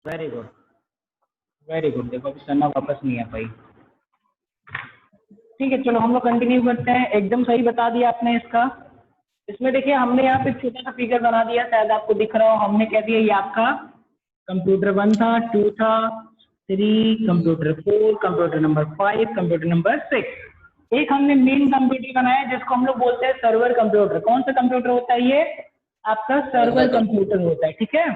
Very good, very good. देखो अभी सना वापस नहीं आ पाई। ठीक है, चलो हम लोग कंटिन्यू करते हैं। एकदम सही बता दिया आपने इसका। इसमें देखिए हमने यहाँ पे छोटा सा फिगर बना दिया, शायद आपको दिख रहा हो। हमने कह दिया ये आपका कंप्यूटर 1 था, 2 था, 3, computer 4, computer number 5, computer number 6। एक हमने मेन कंप्यूटर बनाया जिसको हम लोग बोलते हैं सर्वर कंप्यूटर। कौन सा कंप्यूटर होता है ये? आपका सर्वर कंप्यूटर होता है। ठीक है,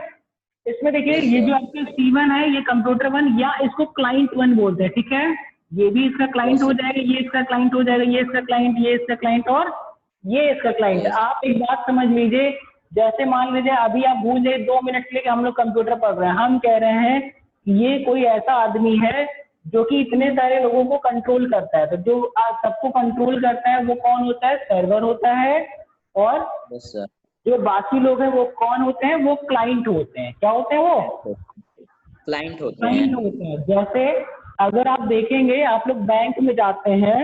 इसमें देखिए ये जो आपका C1 है ये कंप्यूटर 1 या इसको क्लाइंट 1 बोलते हैं। ठीक है, ये भी इसका क्लाइंट हो जाएगा, ये इसका क्लाइंट हो जाएगा, ये इसका क्लाइंट, ये इसका क्लाइंट और ये इसका क्लाइंट। आप एक बात समझ लीजिए, जैसे मान लीजिए अभी आप भूल जाइए 2 मिनट के लिए कि हम लोग कंप्यूटर पढ़ रहे हैं। हम कह रहे हैं ये कोई ऐसा आदमी है जो कि इतने सारे लोगों को कंट्रोल करता है। तो जो सबको कंट्रोल करता है वो कौन होता है? सर्वर होता है। और जो बाकी लोग हैं वो कौन होते हैं? वो क्लाइंट होते हैं। क्या होते हैं? वो क्लाइंट होते हैं। जैसे अगर आप देखेंगे, आप लोग बैंक में जाते हैं,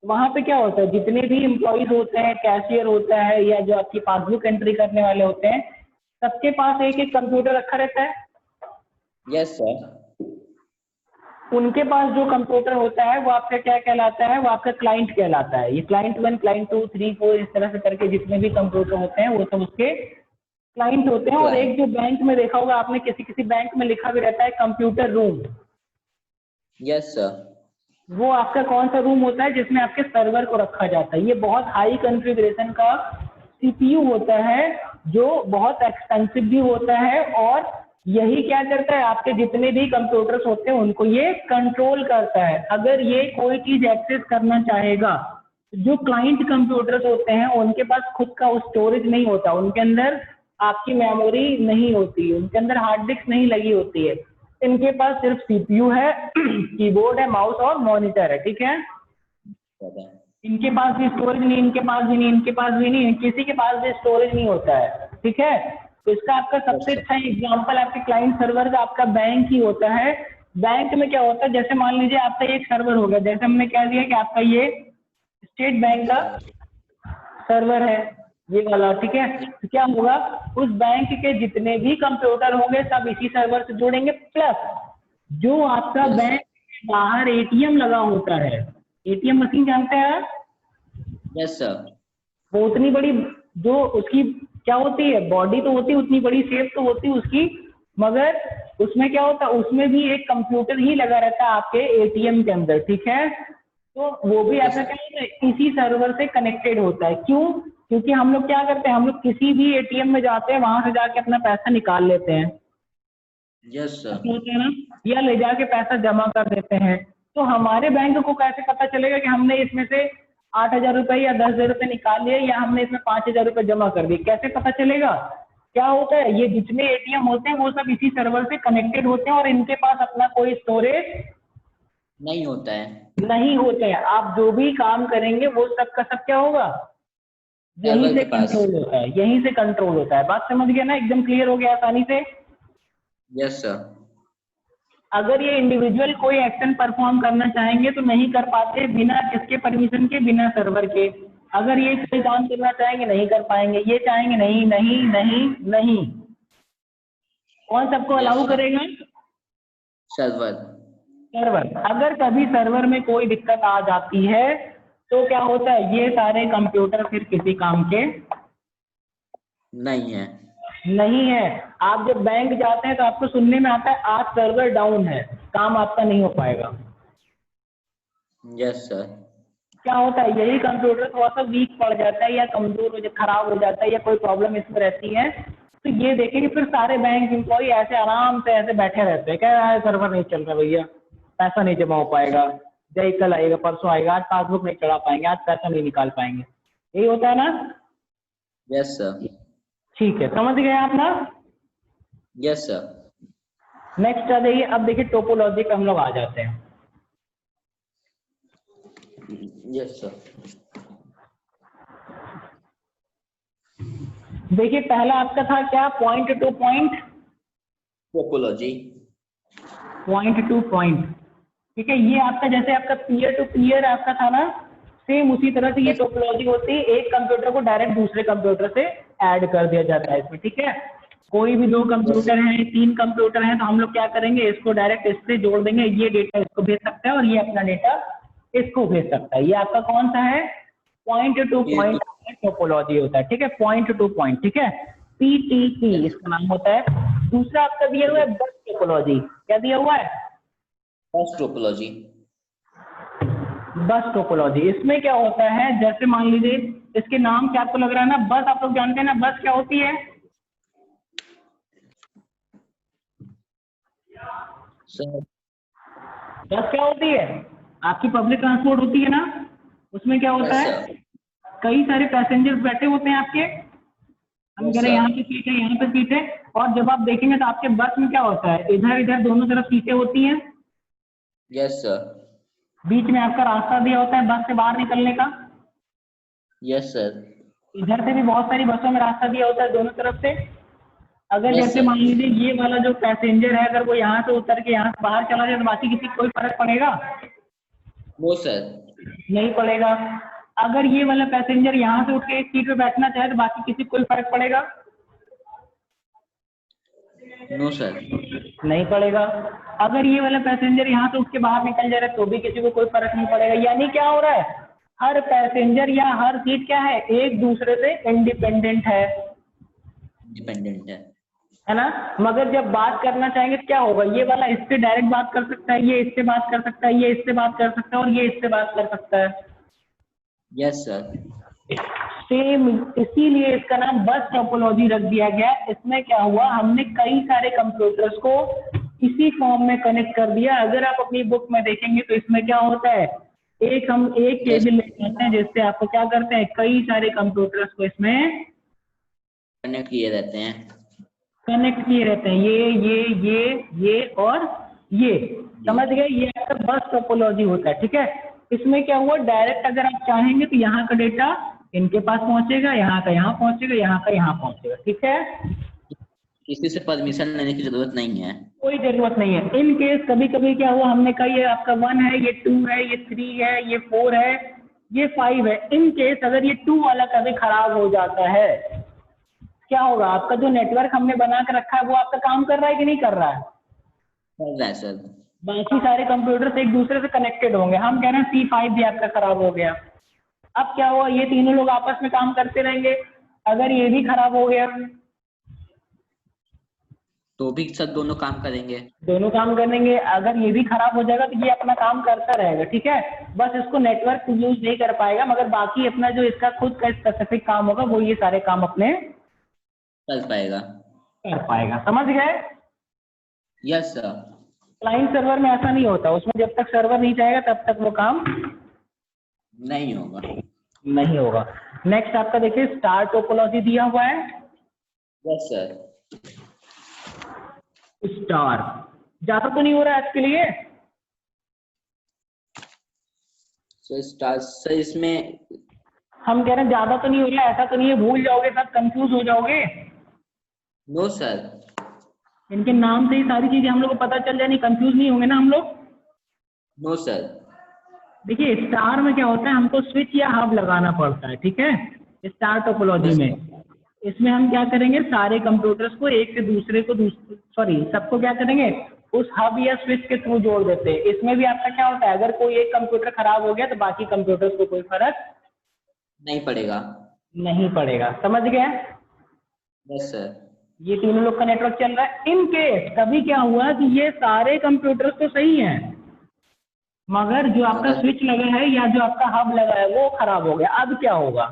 वहां पे क्या होता है? जितने भी एम्प्लॉइज होते हैं, कैशियर होता है या जो आपकी पासबुक एंट्री करने वाले होते हैं, सबके पास एक एक कंप्यूटर रखा रहता है। Yes sir. उनके पास जो कंप्यूटर होता है वो आपका क्या कहलाता है? वो आपका क्लाइंट कहलाता है। ये क्लाइंट 1, क्लाइंट 2, 3, 4 इस तरह से करके जितने भी कंप्यूटर होते हैं वो सब उसके क्लाइंट होते हैं। और एक जो बैंक में देखा होगा आपने, किसी किसी बैंक में लिखा भी रहता है कंप्यूटर रूम। Yes sir. वो आपका कौन सा रूम होता है? जिसमें आपके सर्वर को रखा जाता है। ये बहुत हाई कॉन्फ़िगरेशन का CPU होता है जो बहुत एक्सपेंसिव भी होता है, और यही क्या करता है? आपके जितने भी कंप्यूटर्स होते हैं उनको ये कंट्रोल करता है। अगर ये कोई चीज एक्सेस करना चाहेगा, जो क्लाइंट कंप्यूटर्स होते हैं उनके पास खुद का स्टोरेज नहीं होता, उनके अंदर आपकी मेमोरी नहीं होती, उनके अंदर हार्ड डिस्क नहीं लगी होती है। इनके पास सिर्फ CPU है, कीबोर्ड है, माउस और मॉनिटर है। ठीक है, इनके पास भी स्टोरेज नहीं, इनके पास भी नहीं, इनके पास भी नहीं, किसी के पास भी स्टोरेज नहीं होता है। ठीक है, तो इसका आपका सबसे अच्छा एग्जांपल आपके क्लाइंट सर्वर का आपका बैंक ही होता है। बैंक में क्या होता है? जैसे मान लीजिए आपका एक सर्वर हो गया, जैसे हमने कह दिया कि आपका ये स्टेट बैंक का सर्वर है, ये वाला। ठीक है, तो क्या होगा? उस बैंक के जितने भी कंप्यूटर होंगे सब इसी सर्वर से जुड़ेंगे। प्लस जो आपका बैंक के बाहर ATM लगा होता है, ATM मशीन जानते हैं आप? Yes sir. वो उतनी बड़ी, जो उसकी क्या होती है, बॉडी तो होती है, उतनी बड़ी शेप तो होती है उसकी, मगर उसमें क्या होता है? उसमें भी एक कंप्यूटर ही लगा रहता है आपके ATM के अंदर। ठीक है, तो वो भी ऐसा क्या होता है? इसी सर्वर से कनेक्टेड होता है। क्यों? क्योंकि हम लोग क्या करते हैं, हम लोग किसी भी ATM में जाते हैं, वहां से जाके अपना पैसा निकाल लेते हैं। Yes sir. होता है ना, या ले जाके पैसा जमा कर देते हैं। तो हमारे बैंक को कैसे पता चलेगा कि हमने इसमें से 8,000 रुपए या 10,000 रुपए निकाल लिए, या हमने इसमें 5,000 रुपए जमा कर दिए? कैसे पता चलेगा? क्या होता है? ये जितने ATM होते हैं वो सब इसी सर्वर से कनेक्टेड होते हैं, और इनके पास अपना कोई स्टोरेज नहीं होता है। नहीं होते हैं। आप जो भी काम करेंगे वो सब का सब क्या होगा? यहीं से कंट्रोल होता है, यहीं से कंट्रोल होता है। बात समझ गया ना? एकदम क्लियर हो गया आसानी से? Yes sir. अगर ये इंडिविजुअल कोई एक्शन परफॉर्म करना चाहेंगे तो नहीं कर पाते, बिना किसके परमिशन के? बिना सर्वर के। अगर ये कोई काम करना चाहेंगे नहीं कर पाएंगे, ये चाहेंगे नहीं नहीं नहीं नहीं। कौन सबको अलाउ करेगा? सर्वर। सर्वर। अगर कभी सर्वर में कोई दिक्कत आ जाती है तो क्या होता है? ये सारे कंप्यूटर फिर किसी काम के नहीं है। नहीं है। आप जब बैंक जाते हैं तो आपको सुनने में आता है आज सर्वर डाउन है, काम आपका नहीं हो पाएगा। Yes sir. क्या होता है? यही कंप्यूटर थोड़ा सा वीक पड़ जाता है या कमजोर हो, खराब हो जाता है, या कोई प्रॉब्लम इसमें रहती है, तो ये देखेंगे फिर सारे बैंक एम्प्लॉय ऐसे आराम से ऐसे बैठे रहते हैं, क्या है सर्वर नहीं चल रहा भैया, पैसा नहीं जमा हो पाएगा, जय कल आएगा, परसों आएगा, आज पासबुक नहीं चढ़ा पाएंगे, आज पैसा नहीं निकाल पाएंगे। यही होता है ना? Yes sir. ठीक है, समझ गए आप ना? Yes sir. नेक्स्ट आ जाइए। अब देखिए टोपोलॉजी पे हम लोग आ जाते हैं। Yes sir. देखिए पहला आपका था क्या? Point two point topology. Point two point. ठीक है, ये आपका जैसे आपका पीयर टू पीयर आपका था ना, सेम उसी तरह से ये टोपोलॉजी होती है। एक कंप्यूटर को डायरेक्ट दूसरे कंप्यूटर से ऐड कर दिया जाता है इसमें। ठीक है, कोई भी 2 कंप्यूटर हैं, 3 कंप्यूटर हैं, तो हम लोग क्या करेंगे, इसको डायरेक्ट इससे जोड़ देंगे, ये डेटा इसको भेज सकता है और ये अपना डेटा इसको भेज सकता है। ये आपका कौन सा है, पॉइंट टू पॉइंट टोपोलॉजी होता है, ठीक है, पॉइंट टू पॉइंट, ठीक है, PTP इसका नाम होता है। दूसरा आपका दिया हुआ है बस टोपोलॉजी, क्या दिया हुआ है, बस टोपोलॉजी। बस टोपोलॉजी, इसमें क्या होता है, जैसे मान लीजिए इसके नाम क्या आपको लग रहा है ना, बस आप लोग जानते हैं ना बस क्या होती है, सर बस क्या होती है, आपकी पब्लिक ट्रांसपोर्ट होती है ना, उसमें क्या होता है, कई सारे पैसेंजर्स बैठे होते हैं आपके, हम कह रहे हैं यहाँ पे सीट है, यहाँ पे सीट है, और जब आप देखेंगे तो आपके बस में क्या होता है, इधर इधर दोनों तरफ सीटें होती हैं, यस सर, बीच में आपका रास्ता दिया होता है बस से बाहर निकलने का, यस सर, इधर से भी बहुत सारी बसों में रास्ता दिया होता है दोनों तरफ से। अगर Yes, जैसे sir. मान लीजिए ये वाला जो पैसेंजर है, अगर वो यहाँ से उतर के यहाँ से बाहर चला जाए तो बाकी किसी को कोई फर्क पड़ेगा, नो सर, नहीं पड़ेगा। अगर ये वाला पैसेंजर यहाँ से उठ के एक सीट पे बैठना चाहे तो बाकी किसी को कोई फर्क पड़ेगा, नो सर, नहीं पड़ेगा। अगर ये वाला पैसेंजर यहाँ से उठ के बाहर निकल जा रहा है तो भी किसी को कोई फर्क नहीं पड़ेगा। यानी क्या हो रहा है, हर पैसेंजर या हर सीट क्या है, एक दूसरे से इंडिपेंडेंट है ना। मगर जब बात करना चाहेंगे तो क्या होगा, ये वाला इससे डायरेक्ट बात कर सकता है, ये इससे बात कर सकता है, ये इससे बात कर सकता है और ये इससे बात कर सकता है। यस सर, सेम, इसीलिए इसका नाम बस टोपोलॉजी रख दिया गया। इसमें क्या हुआ, हमने कई सारे कंप्यूटर्स को इसी फॉर्म में कनेक्ट कर दिया। अगर आप अपनी बुक में देखेंगे तो इसमें क्या होता है, हम एक केबल लेते हैं जिससे आपको क्या करते हैं, कई सारे कंप्यूटर्स को इसमें कनेक्ट किए रहते हैं, कनेक्ट किए रहते हैं, ये और ये, समझ गए, ये आपका बस टोपोलॉजी होता है, ठीक है। इसमें क्या हुआ, डायरेक्ट अगर आप चाहेंगे तो यहाँ का डेटा इनके पास पहुंचेगा, यहाँ का यहाँ पहुंचेगा, यहाँ का यहाँ पहुंचेगा, ठीक है, किसी से परमिशन लेने की जरूरत नहीं है, कोई जरूरत नहीं है। इन केस कभी कभी क्या हुआ, हमने कहा ये आपका 1 है, ये 2 है, ये 3 है, ये 4 है, ये 5 है, इन केस अगर ये 2 वाला कभी खराब हो जाता है, क्या होगा, आपका जो नेटवर्क हमने बना के रखा है वो आपका काम कर रहा है कि नहीं कर रहा है, कर रहा है सर, बाकी सारे कंप्यूटर एक दूसरे से कनेक्टेड होंगे। हम कह रहे हैं C5 भी आपका खराब हो गया, अब क्या हुआ, ये तीनों लोग आपस में काम करते रहेंगे, अगर ये भी खराब हो गया तो भी सब दोनों काम करेंगे, दोनों काम करेंगे, अगर ये भी खराब हो जाएगा तो ये अपना काम करता रहेगा, ठीक है। बस इसको नेटवर्क यूज नहीं कर पाएगा, मगर बाकी अपना जो इसका खुद का स्पेसिफिक काम होगा वो ये सारे काम अपने कर पाएगा, समझ गए। यस सर, क्लाइंट सर्वर में ऐसा नहीं होता, उसमें जब तक सर्वर नहीं चाहेगा तब तक वो काम नहीं होगा, नहीं होगा। नेक्स्ट आपका देखिए स्टार टोपोलॉजी दिया हुआ है, यस सर, स्टार, ज्यादा तो नहीं हो रहा है इसके लिए, सर इसमें हम कह रहे हैं ज्यादा तो नहीं हो रहा है, ऐसा तो नहीं है भूल जाओगे, सब कंफ्यूज हो जाओगे, नो सर, इनके नाम से ही सारी चीजें हम लोग को पता चल जाए, कंफ्यूज नहीं होंगे ना हम लोग। नो सर, देखिए स्टार में क्या होता है, हमको स्विच या हब लगाना पड़ता है, ठीक है, स्टार टोपोलॉजी में। इसमें हम क्या करेंगे, सारे कंप्यूटर्स को एक से दूसरे को सबको क्या करेंगे, उस हब या स्विच के थ्रू जोड़ देते हैं। इसमें भी आपका क्या होता है, अगर कोई एक कंप्यूटर खराब हो गया तो बाकी कंप्यूटर्स को कोई फर्क नहीं पड़ेगा, समझ गए। यस सर, ये तीनों लोग का नेटवर्क चल रहा है। इन केस कभी क्या हुआ कि ये सारे कंप्यूटर्स तो सही हैं, मगर जो आपका स्विच लगा है या जो आपका हब लगा है वो खराब हो गया, अब क्या होगा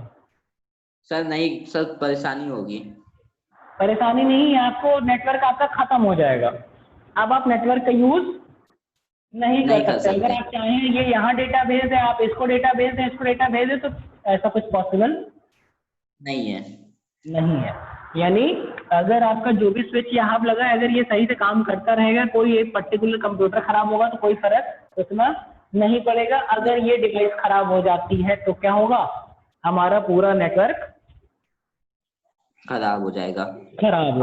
सर, नहीं सर, परेशानी होगी, परेशानी नहीं, आपको नेटवर्क आपका खत्म हो जाएगा, अब आप नेटवर्क का यूज नहीं कर सकते। अगर आप चाहें ये यहाँ डेटा भेज दें, आप इसको डेटा भेज दें, इसको डेटा भेज दें, तो ऐसा कुछ पॉसिबल नहीं है। यानी अगर आपका जो भी स्विच या हब लगा है, अगर ये सही से काम करता रहेगा, कोई एक पर्टिकुलर कंप्यूटर खराब होगा तो कोई फर्क उसमें नहीं पड़ेगा। अगर ये डिवाइस खराब हो जाती है तो क्या होगा, हमारा पूरा नेटवर्क खराब हो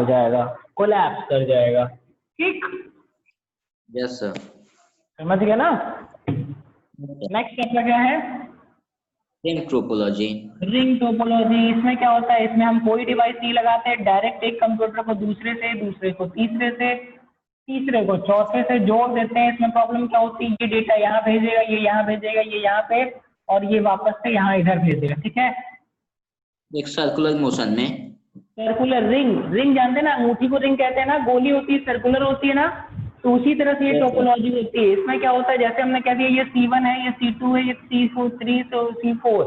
जाएगा, कोलैप्स कर जाएगा, ठीक। यस सर, समझ गया ना। नेक्स्ट आपका क्या है, रिंग टोपोलॉजी। रिंग टोपोलॉजी, इसमें क्या होता है, इसमें हम कोई डिवाइस नहीं लगाते, डायरेक्ट एक कंप्यूटर को दूसरे से, दूसरे को तीसरे से, तीसरे को चौथे से जोड़ देते हैं। इसमें प्रॉब्लम क्या होती है, ये डेटा यहाँ भेजेगा, ये यहाँ भेजेगा, ये यहाँ पे, और ये वापस से यहाँ इधर भेजेगा, ठीक है। एक सर्कुलर मोशन में। सर्कुलर रिंग, रिंग जानते हैं ना, अंगूठी को रिंग कहते हैं ना, गोली होती है सर्कुलर होती है ना, तो उसी तरह से ये Yes, sir. टोपोलॉजी होती है। इसमें क्या होता है, जैसे हमने कह दिया ये C1 है, ये C2 है, ये C3, C4,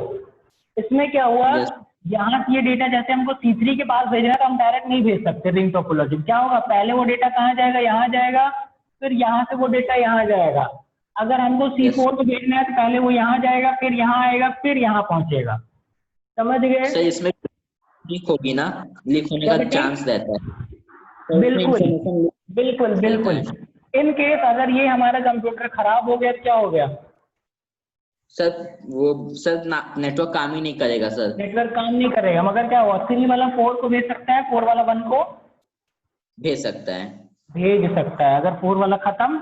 इसमें क्या हुआ, Yes. यहाँ से ये डेटा जैसे हमको C3 के पास भेजना है तो हम डायरेक्ट नहीं भेज सकते रिंग टोपोलॉजी। क्या होगा, पहले वो डेटा कहाँ जाएगा, यहाँ जाएगा, फिर यहाँ से वो डेटा यहाँ जाएगा। अगर हमको C4 को भेजना है तो पहले वो यहाँ जाएगा, फिर यहाँ आएगा, फिर यहाँ पहुंचेगा। समझ गए? सर इसमें लीक होगी ना, लीक होने का चांस रहता है। बिल्कुल बिल्कुल बिल्कुल। इन केस अगर ये हमारा कंप्यूटर खराब हो गया तो क्या हो गया सर, वो सर नेटवर्क काम ही नहीं करेगा सर। नेटवर्क काम नहीं करेगा, मगर क्या हुआ, 3 वाला 4 को भेज सकता है, 4 वाला 1 को भेज सकता है, भेज सकता है। अगर 4 वाला खत्म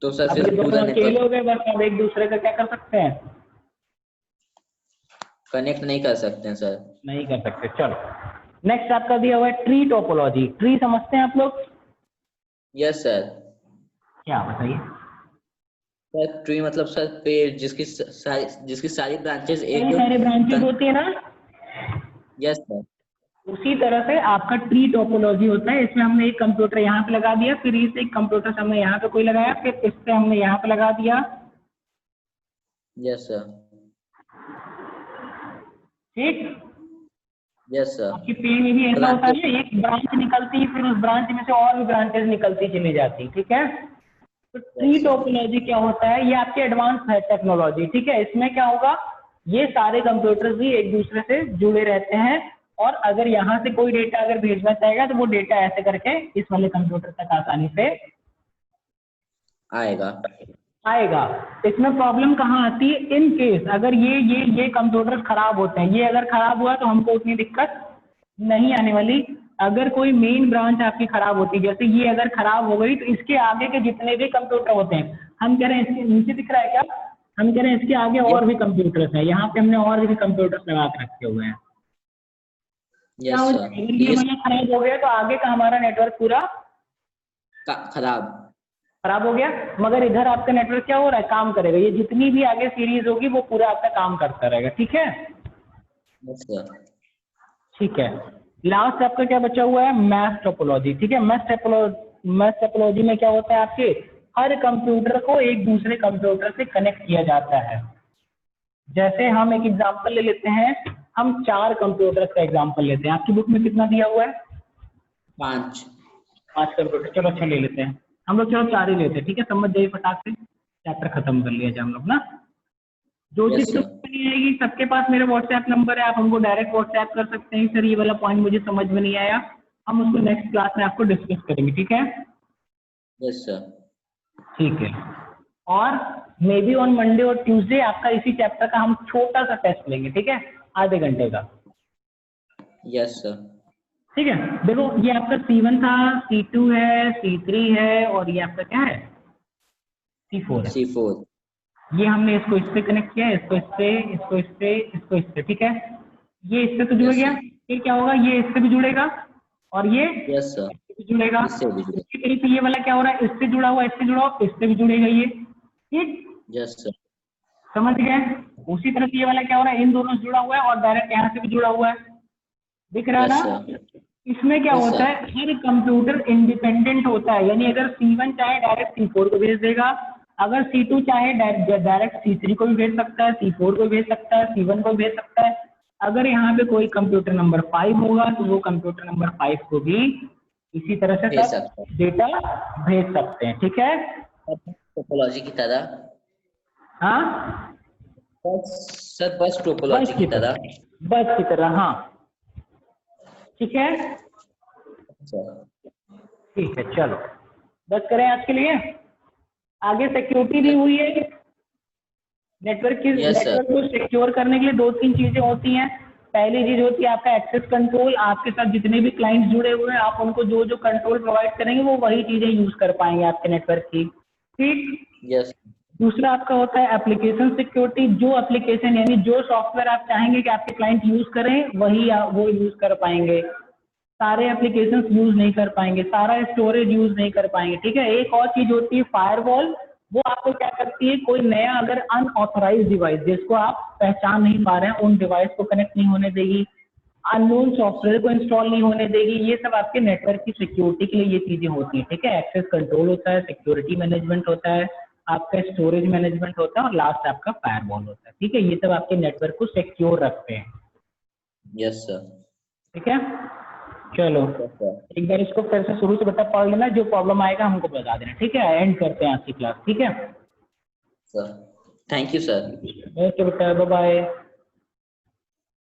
तो सर अब फिर ये दोनों पूरा अकेले नेटवर्क हो गए, बस अब एक दूसरे का क्या कर सकते हैं, कनेक्ट नहीं कर सकते हैं सर। नहीं कर सकते। चलो नेक्स्ट आपका दिया हुआ है ट्री टोपोलॉजी। ट्री समझते हैं आप लोग? Yes sir. क्या बताइए? सर ट्री मतलब सर पेड़ जिसकी सारी ब्रांचेस एक सारे ब्रांचेस होती है ना, यस सर। उसी तरह से आपका ट्री टोपोलॉजी होता है। इसमें हमने एक कंप्यूटर यहाँ पे लगा दिया, फिर इस एक कंप्यूटर से हमने यहाँ पे कोई लगाया, फिर इससे हमने यहाँ पे लगा दिया। Yes sir. ठीक, यस सर। आपके पेड़ में भी ऐसा होता है, एक ब्रांच निकलती, फिर उस ब्रांच में से और भी ब्रांचेस निकलती चली जाती, ठीक है। तो ट्री टोपोलॉजी क्या होता है, ये आपके एडवांस है टेक्नोलॉजी, ठीक है। इसमें क्या होगा, ये सारे कंप्यूटर्स भी एक दूसरे से जुड़े रहते हैं, और अगर यहाँ से कोई डेटा अगर भेजना चाहेगा तो वो डेटा ऐसे करके इस वाले कंप्यूटर तक आसानी से आएगा। इसमें प्रॉब्लम कहाँ आती है, इन केस अगर ये कंप्यूटर खराब होते हैं, ये अगर खराब हुआ तो हमको उतनी दिक्कत नहीं आने वाली। अगर कोई मेन ब्रांच आपकी खराब होती है, जैसे ये अगर खराब हो गई, तो इसके आगे के जितने भी कंप्यूटर होते हैं, हम कह रहे हैं इसके नीचे दिख रहा है क्या, हम कह रहे हैं इसके आगे और भी कंप्यूटर्स हैं, यहाँ पे हमने और भी कंप्यूटर्स लगा के रखे हुए हैं। क्या हो जाएगा, अगर ये वाला खराब हो गया तो आगे का हमारा नेटवर्क पूरा खराब हो गया, मगर इधर आपका नेटवर्क क्या हो रहा है, काम करेगा। ये जितनी भी आगे सीरीज होगी वो पूरा आपका काम करता रहेगा, ठीक है। ठीक है, लास्ट आपका क्या बचा हुआ है, मैथ टोपोलॉजी, ठीक है। मैथ टोपोलॉजी में क्या होता है, आपके हर कंप्यूटर को एक दूसरे कंप्यूटर से कनेक्ट किया जाता है। जैसे हम एक एग्जांपल ले लेते हैं, हम 4 कंप्यूटर्स का एग्जांपल लेते हैं। आपकी बुक में कितना दिया हुआ है, 5 कंप्यूटर। चलो अच्छा ले लेते हैं हम लोग, चलो 4 ही लेते हैं, ठीक है। समझ जाइए फटाक से, चैप्टर खत्म कर लिया जाए हम लोग ना। जो चीज नहीं आएगी, सबके पास मेरा व्हाट्सएप नंबर है, आप हमको डायरेक्ट व्हाट्सएप कर सकते हैं, सर ये वाला पॉइंट मुझे समझ में नहीं आया, हम उसको नेक्स्ट क्लास में आपको डिस्कस करेंगे, ठीक है। Yes sir. ठीक है, और मे बी ऑन मंडे और ट्यूसडे आपका इसी चैप्टर का हम छोटा सा टेस्ट लेंगे, ठीक है, आधे घंटे का। Yes sir. ठीक है, देखो ये आपका C1 था, C2 है, C3 है, और ये आपका क्या है, C4 है। C4 ये हमने इसको इससे कनेक्ट किया, इसको इससे, इसको इससे, इसको इससे, ठीक है। ये इससे तो जुड़ गया, फिर क्या होगा, ये इससे भी जुड़ेगा, और ये यस सर इससे भी जुड़ेगा। इसके तरीके से ये वाला क्या हो रहा है, इससे जुड़ा हुआ, इससे जुड़ा हुआ, इससे भी जुड़ेगा ये, ठीक। Yes sir. समझ गए। उसी तरह से ये वाला क्या हो रहा है, इन दोनों से जुड़ा हुआ है, और डायरेक्ट यहाँ से भी जुड़ा हुआ है, दिख रहा है ना। इसमें क्या होता है, हर कंप्यूटर इंडिपेंडेंट होता है, यानी अगर C1 चाहे डायरेक्ट C4 को भेज देगा, अगर C2 चाहे डायरेक्ट C3 को भी भेज सकता है, C4 को भेज सकता है, C1 को भेज सकता है। अगर यहाँ पे कोई कंप्यूटर नंबर 5 होगा तो वो कंप्यूटर नंबर 5 को भी इसी तरह से डेटा भेज सकते हैं, ठीक है, टोपोलॉजी की तरह। हाँ सर बस टोपोलॉजी की तरह, बस की तरह, हाँ ठीक है। ठीक है, चलो बस करें आज के लिए। आगे सिक्योरिटी भी हुई है, नेटवर्क को सिक्योर करने के लिए 2-3 चीजें होती हैं। पहली चीज होती है आपका एक्सेस कंट्रोल, आपके साथ जितने भी क्लाइंट्स जुड़े हुए हैं आप उनको जो जो कंट्रोल प्रोवाइड करेंगे वो वही चीजें यूज कर पाएंगे आपके नेटवर्क की, ठीक। यस। दूसरा आपका होता है एप्लीकेशन सिक्योरिटी। जो एप्लीकेशन यानी जो सॉफ्टवेयर आप चाहेंगे कि आपके क्लाइंट यूज करें वही वो यूज कर पाएंगे, सारे एप्लीकेशंस यूज नहीं कर पाएंगे, सारा स्टोरेज यूज नहीं कर पाएंगे, ठीक है। एक और चीज होती है फायरवॉल, वो आपको क्या करती है, कोई नया अगर अनऑथराइज डिवाइस जिसको आप पहचान नहीं पा रहे हैं उन डिवाइस को कनेक्ट नहीं होने देगी, अननोन सॉफ्टवेयर को इंस्टॉल नहीं होने देगी। ये सब आपके नेटवर्क की सिक्योरिटी के लिए ये चीजें होती है, ठीक है। एक्सेस कंट्रोल होता है, सिक्योरिटी मैनेजमेंट होता है, आपका स्टोरेज मैनेजमेंट होता है और लास्ट आपका फायरवॉल होता है, ठीक है। ये सब आपके नेटवर्क को सिक्योर रखते हैं। Yes sir. ठीक है, चलो एक बार इसको फिर से शुरू से बेटा पढ़ लेना, जो प्रॉब्लम आएगा हमको बता देना, ठीक है। एंड करते हैं आज की क्लास, ठीक है sir thank you sir. Okay बेटा, बाय बाय।